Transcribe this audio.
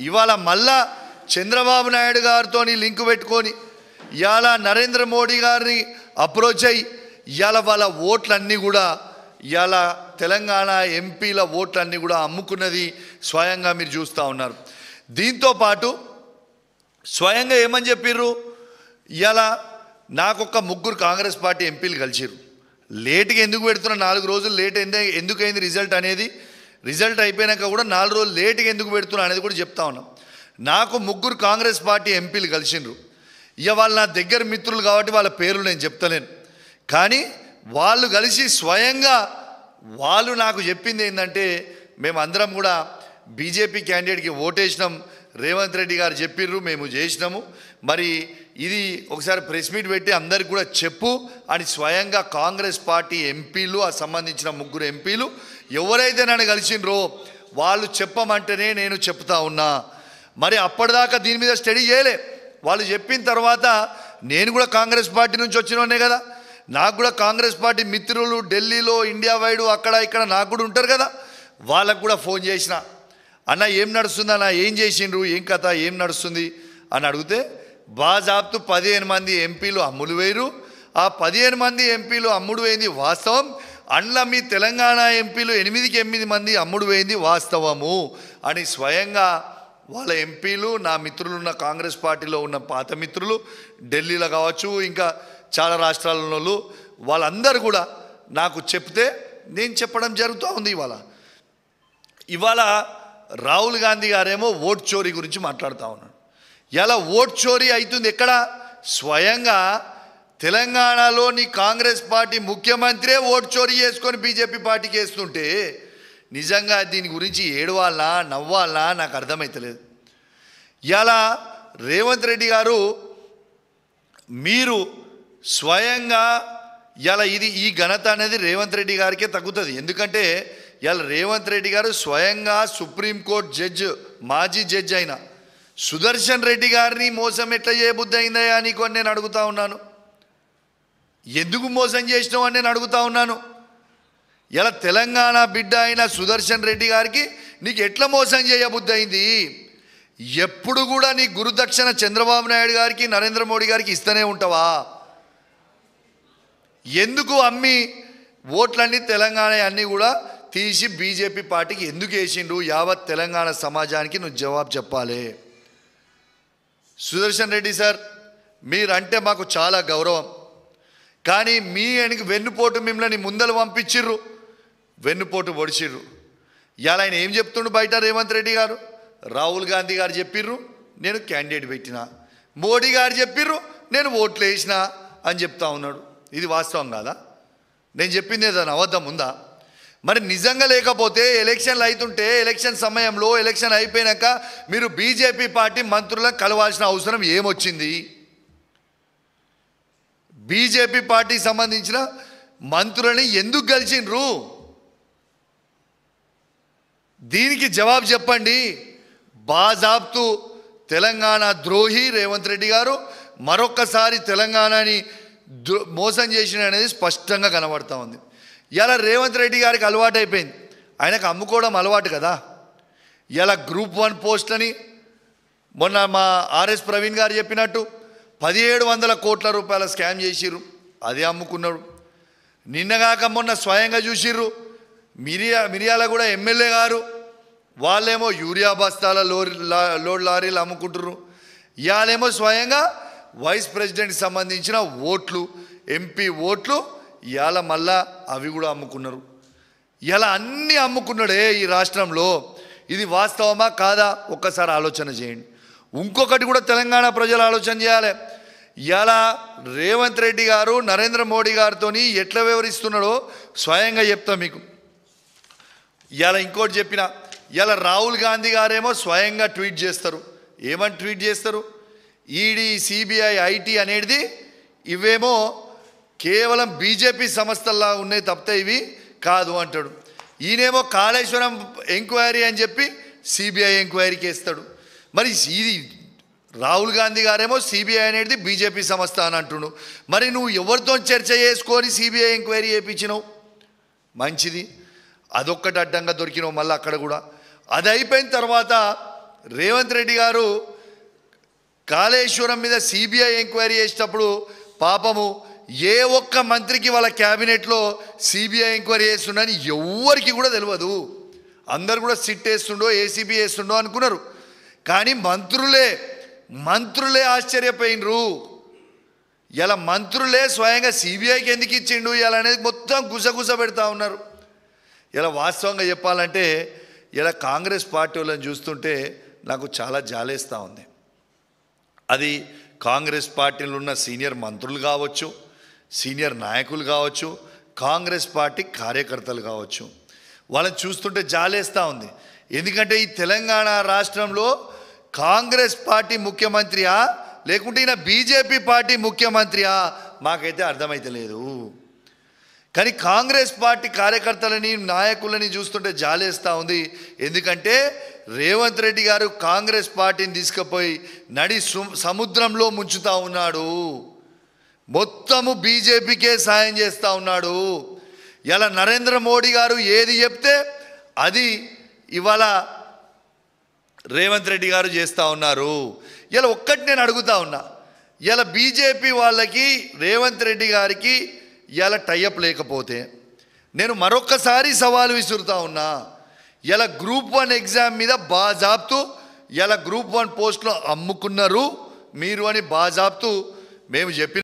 ఇవాళ మళ్ళా చంద్రబాబు నాయుడు గారితో లింకు పెట్టుకొని ఇవాళ నరేంద్ర మోడీ గారిని అప్రోచ్ అయ్యి ఇవాళ వాళ్ళ ఓట్లన్నీ కూడా ఇవాళ తెలంగాణ ఎంపీల ఓట్లన్నీ కూడా అమ్ముకున్నది స్వయంగా మీరు చూస్తూ ఉన్నారు. దీంతోపాటు స్వయంగా ఏమని చెప్పిర్రు, ఇవాళ నాకొక 3 కాంగ్రెస్ పార్టీ ఎంపీలు కలిసిర్రు. లేట్గా ఎందుకు పెడుతున్నా, 4 రోజులు లేట్ ఎందుకు అయింది రిజల్ట్ అనేది, రిజల్ట్ అయిపోయాక కూడా 4 రోజులు లేట్గా ఎందుకు పెడుతున్నా అనేది కూడా చెప్తా ఉన్నాం. నాకు 3 కాంగ్రెస్ పార్టీ ఎంపీలు కలిసిండ్రు. ఇక వాళ్ళు నా దగ్గర మిత్రులు కాబట్టి వాళ్ళ పేర్లు నేను చెప్తలేను, కానీ వాళ్ళు కలిసి స్వయంగా వాళ్ళు నాకు చెప్పింది ఏంటంటే, మేమందరం కూడా బీజేపీ క్యాండిడేట్కి ఓటేసినాం, రేవంత్ రెడ్డి గారు చెప్పిర్రు, మేము చేసినాము, మరి ఇది ఒకసారి ప్రెస్ మీట్ పెట్టి అందరికి కూడా చెప్పు అని స్వయంగా కాంగ్రెస్ పార్టీ ఎంపీలు, ఆ సంబంధించిన 3 ఎంపీలు ఎవరైతే నన్ను కలిసిండ్రో వాళ్ళు చెప్పమంటేనే నేను చెప్తా ఉన్నా. మరి అప్పటిదాకా దీని మీద స్టడీ చేయలే. వాళ్ళు చెప్పిన తర్వాత నేను కూడా కాంగ్రెస్ పార్టీ నుంచి వచ్చినోనే కదా, నాకు కూడా కాంగ్రెస్ పార్టీ మిత్రులు ఢిల్లీలో, ఇండియా వైడ్ అక్కడ ఇక్కడ నాకు కూడా ఉంటారు కదా, వాళ్ళకు కూడా ఫోన్ చేసిన, అన్న ఏం నడుస్తుంది అన్న, ఏం చేసిండ్రు, ఏం కథ, ఏం నడుస్తుంది అని అడిగితే బాజాబ్తు 15 మంది ఎంపీలు అమ్ముడు వేరు, ఆ 15 మంది ఎంపీలు అమ్ముడు వేయింది వాస్తవం, అండ్ల మీ తెలంగాణ ఎంపీలు 8కి 8 మంది అమ్ముడు వేయింది వాస్తవము అని స్వయంగా వాళ్ళ ఎంపీలు, నా మిత్రులు ఉన్న కాంగ్రెస్ పార్టీలో ఉన్న పాత మిత్రులు ఢిల్లీలో కావచ్చు, ఇంకా చాలా రాష్ట్రాలలో వాళ్ళందరూ కూడా నాకు చెప్తే నేను చెప్పడం జరుగుతూ ఉంది. ఇవాళ రాహుల్ గాంధీ గారేమో ఓట్ చోరీ గురించి మాట్లాడుతూ ఉన్నాడు. ఇలా ఓట్ చోరీ అవుతుంది ఎక్కడ, స్వయంగా తెలంగాణలోని కాంగ్రెస్ పార్టీ ముఖ్యమంత్రే ఓట్ చోరీ చేసుకొని బీజేపీ పార్టీకి వేస్తుంటే నిజంగా దీని గురించి ఏడవాలా నవ్వాలా నాకు అర్థమవుతలేదు. ఇలా రేవంత్ రెడ్డి గారు మీరు స్వయంగా ఇలా ఈ ఘనత అనేది రేవంత్ రెడ్డి గారికే తగ్గుతుంది. ఎందుకంటే ఇలా రేవంత్ రెడ్డి గారు స్వయంగా సుప్రీంకోర్టు జడ్జి, మాజీ జడ్జి అయిన సుదర్శన్ రెడ్డి గారిని మోసం ఎట్లా చేయబుద్ధి అయిందయా నీకు అని నేను అడుగుతా ఉన్నాను. ఎందుకు మోసం చేసినావు అని నేను అడుగుతా ఉన్నాను. ఇలా తెలంగాణ బిడ్డ అయిన సుదర్శన్ రెడ్డి గారికి నీకు ఎట్లా మోసం చేయబుద్ధి అయింది? ఎప్పుడు కూడా నీ గురుదక్షిణ చంద్రబాబు నాయుడు గారికి, నరేంద్ర మోడీ గారికి ఇస్తూనే ఉంటావా? ఎందుకు అమ్మి ఓట్లన్నీ తెలంగాణ అన్నీ కూడా తీసి బీజేపీ పార్టీకి ఎందుకు వేసిండు? యావత్ తెలంగాణ సమాజానికి నువ్వు జవాబు చెప్పాలి. సుదర్శన్ రెడ్డి సార్, మీరంటే మాకు చాలా గౌరవం, కానీ మీ వెన్నుపోటు మిమ్మల్ని ముందలు పంపించిర్రు, వెన్నుపోటు పొడిచిర్రు. ఇవాళ ఆయన ఏం చెప్తుండు బయట రేవంత్ రెడ్డి గారు? రాహుల్ గాంధీ గారు చెప్పిర్రు, నేను క్యాండిడేట్ పెట్టినా, మోడీ గారు చెప్పిర్రు, నేను ఓట్లు వేసినా అని చెప్తా ఉన్నాడు. ఇది వాస్తవం కాదా? నేను చెప్పింది ఏదైనా అబద్ధం ఉందా? మరి నిజంగా లేకపోతే ఎలక్షన్లు అవుతుంటే ఎలక్షన్ సమయంలో, ఎలక్షన్ అయిపోయాక మీరు బీజేపీ పార్టీ మంత్రులను కలవాల్సిన అవసరం ఏమొచ్చింది? బీజేపీ పార్టీకి సంబంధించిన మంత్రులని ఎందుకు కలిసిండ్రు? దీనికి జవాబు చెప్పండి. బాజాబ్తు తెలంగాణ ద్రోహి రేవంత్ రెడ్డి గారు మరొక్కసారి తెలంగాణని మోసం చేసిన అనేది స్పష్టంగా కనబడతా ఉంది. ఇలా రేవంత్ రెడ్డి గారికి అలవాటు అయిపోయింది, ఆయనకు అమ్ముకోవడం అలవాటు కదా. ఇలా గ్రూప్ 1 పోస్టులని మొన్న మా ఆర్ఎస్ ప్రవీణ్ గారు చెప్పినట్టు 1700 కోట్ల రూపాయల స్కామ్ చేసిర్రు, అదే అమ్ముకున్నాడు. నిన్నగాక మొన్న స్వయంగా చూసిర్రు, మిర్యాల కూడా ఎమ్మెల్యే గారు వాళ్ళేమో యూరియా బస్తాల లోడ్ లారీలు అమ్ముకుంటుర్రు. ఇవాళేమో స్వయంగా వైస్ ప్రెసిడెంట్కి సంబంధించిన ఓట్లు, ఎంపీ ఓట్లు ఇవాళ మళ్ళా అవి కూడా అమ్ముకున్నారు. ఇలా అన్నీ అమ్ముకున్నాడే ఈ రాష్ట్రంలో. ఇది వాస్తవమా కాదా ఒక్కసారి ఆలోచన చేయండి. ఇంకొకటి కూడా తెలంగాణ ప్రజలు ఆలోచన చేయాలి. ఇలా రేవంత్ రెడ్డి గారు నరేంద్ర మోడీ గారితో ఎట్లా వ్యవహరిస్తున్నాడో స్వయంగా చెప్తా మీకు. ఇలా ఇంకోటి చెప్పిన, ఇలా రాహుల్ గాంధీ గారేమో స్వయంగా ట్వీట్ చేస్తారు. ఏమని ట్వీట్ చేస్తారు? ఈడీ, సిబిఐ, ఐటీ అనేది ఇవేమో కేవలం బీజేపీ సంస్థల్లా ఉన్నాయి తప్పితే ఇవి కాదు అంటాడు. ఈయనేమో కాళేశ్వరం ఎంక్వైరీ అని చెప్పి సిబిఐ ఎంక్వైరీకి వేస్తాడు. మరి ఇది రాహుల్ గాంధీ గారేమో సిబిఐ అనేది బీజేపీ సంస్థ అని అంటున్నాడు. మరి నువ్వు ఎవరితో చర్చ చేసుకొని సిబిఐ ఎంక్వైరీ చేయించినావు? మంచిది, అదొక్కటి అడ్డంగా దొరికినావు. మళ్ళీ అక్కడ కూడా అది అయిపోయిన తర్వాత రేవంత్ రెడ్డి గారు కాళేశ్వరం మీద సిబిఐ ఎంక్వైరీ చేసేటప్పుడు పాపము ఏ ఒక్క మంత్రికి వాళ్ళ క్యాబినెట్లో సిబిఐ ఎంక్వైరీ చేస్తుండని ఎవ్వరికి కూడా తెలియదు. అందరు కూడా సిట్ వేస్తుండో ఏసీబీ వేస్తుండో అనుకున్నారు. కానీ మంత్రులే ఆశ్చర్యపోయినరు. ఇలా మంత్రులే స్వయంగా సిబిఐకి ఎందుకు ఇచ్చిండు ఇలా అనేది మొత్తం గుసగుస పెడతా ఉన్నారు. ఇలా వాస్తవంగా చెప్పాలంటే ఇలా కాంగ్రెస్ పార్టీ వాళ్ళని చూస్తుంటే నాకు చాలా జాలేస్తూ ఉంది. అది కాంగ్రెస్ పార్టీలో ఉన్న సీనియర్ మంత్రులు కావచ్చు, సీనియర్ నాయకులు కావచ్చు, కాంగ్రెస్ పార్టీ కార్యకర్తలు కావచ్చు, వాళ్ళని చూస్తుంటే జాలేస్తూ ఉంది. ఎందుకంటే ఈ తెలంగాణ రాష్ట్రంలో కాంగ్రెస్ పార్టీ ముఖ్యమంత్రియా లేకుంటే ఈయన బీజేపీ పార్టీ ముఖ్యమంత్రియా మాకైతే అర్థమైతే లేదు. కానీ కాంగ్రెస్ పార్టీ కార్యకర్తలని నాయకులని చూస్తుంటే జాలేస్తూ ఉంది. ఎందుకంటే రేవంత్ రెడ్డి గారు కాంగ్రెస్ పార్టీని తీసుకుపోయి నడి సముద్రంలో ముంచుతూ ఉన్నాడు. మొత్తము బీజేపీకే సాయం చేస్తూ ఉన్నాడు. ఇలా నరేంద్ర మోడీ గారు ఏది చెప్తే అది ఇవాళ రేవంత్ రెడ్డి గారు చేస్తూ ఉన్నారు. ఇలా ఒక్కటి నేను అడుగుతా ఉన్నా, ఇలా బీజేపీ వాళ్ళకి రేవంత్ రెడ్డి గారికి ఇలా టైఅప్ లేకపోతే నేను మరొక్కసారి సవాలు విసురుతా ఉన్నా. ఇలా గ్రూప్ 1 ఎగ్జామ్ మీద బాజాబ్తూ ఇలా గ్రూప్ 1 పోస్టులో అమ్ముకున్నారు మీరు అని బాజాబ్తూ మేము చెప్పిన